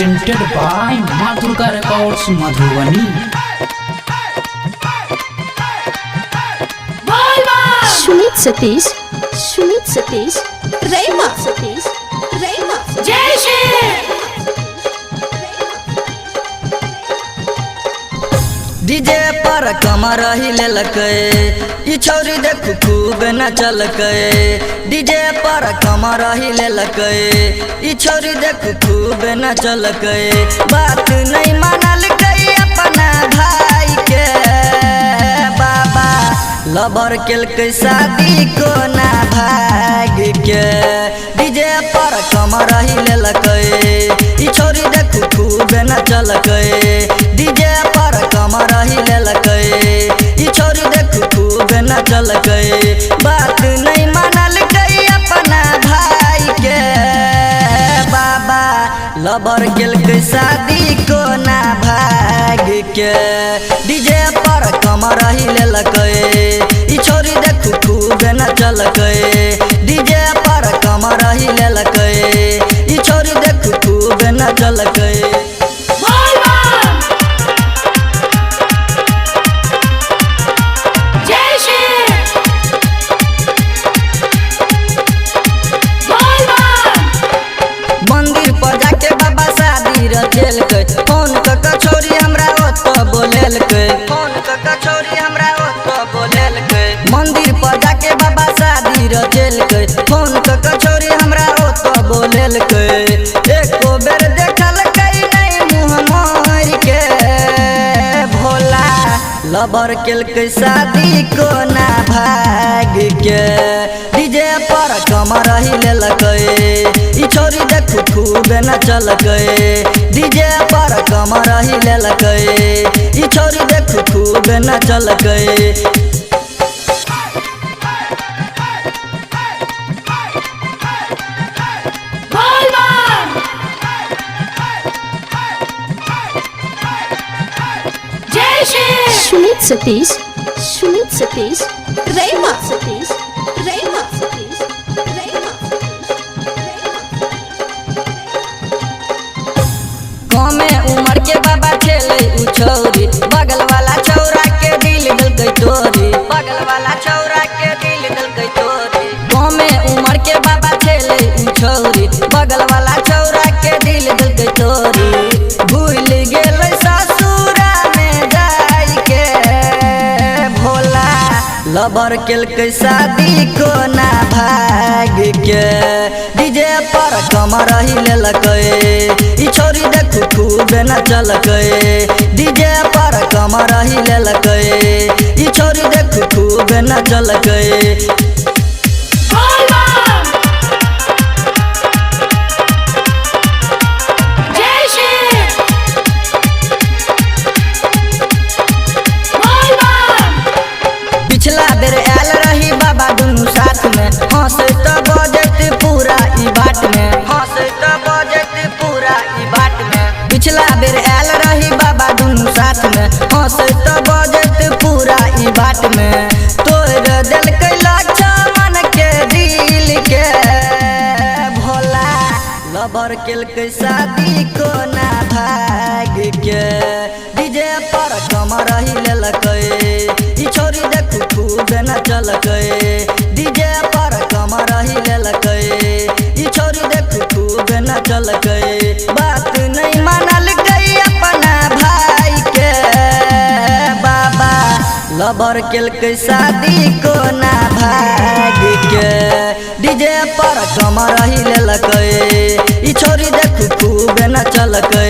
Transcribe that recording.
presented by Ma Durga Records Madhubani. Sumit Satish, Rema, Jai Shri. DJ पर कमर हिलकै ई छौरी देख खूब नचलकै डीजे पर कमर हिलकै ई छौरी देख खूब नचलकै बात नहीं मानलकै अपना भाई के बाबा लबर केलकै शादी को ना भाग के डीजे पर कमर हिलकै ई छौरी देख खूब नचलकै डीजे पर कमर हिलकै ई छौरी देख खूब नचलकै बात नहीं मानलकै अपना भाई के बाबा लबर केलकै शादी को ना भाग के डीजे पर कमर हिलकै ई छौरी देख खूब नचलकै डीजे पर कमर हिलकै ई छौरी देख खूब नचलकै फोन कछौरी हमरा ओत बोलेलकै मंदिर पर जाके बाबा शादी रचेलकै फोन कछौरी हमरा ओत बोलेलकै एको बेर देखलकै नहीं मुँह मोर के भोला लबर केलकै शादी को ना भाग के डीजे पर कमर हिलकै ई छौरी देख खूब नचलकै डीजे पर कमर हिलकै ई छौरी देख खूब नचलकै Sumit Satish, Rema, कमे उम्र के बाबा खेले उ छौरी बगल वाला छौरा के दिल देलकै तोरी कमे उम्र के बाबा खेले उ छौरी बगल वाला छौरा के दिल देलकै तोरी भूल गेलै ससुरा में जाई के भोला लबर केलकै शादी को ना भाग के डीजे पर कमर हिलकै ई छौरी देख खूब नचलकै डीजे पर कमर हिलकै ई छौरी देख खूब नचलकै पिछला बेर आयल रही बाबा दुनू साथ में हंसत बजत पूरा ई बाट में पिछला बेर आयल रही बाबा दुनू साथ में हंसत बजत पूरा ई बाट में तोड़ देलकै लक्ष्मण के दिल के भोला लबर केलकै शादी को ना भाग के डीजे पर कमर हिलकै ई छौरी देख खूब नचलकै डीजे पर कमर हिलकै ई छौरी देख खूब नचलकै बात नहीं मानलकै अपना भाई के बाबा लबर केलकै शादी को ना भाग के डीजे पर कमर हिलकै ई छौरी देख खूब नचलकै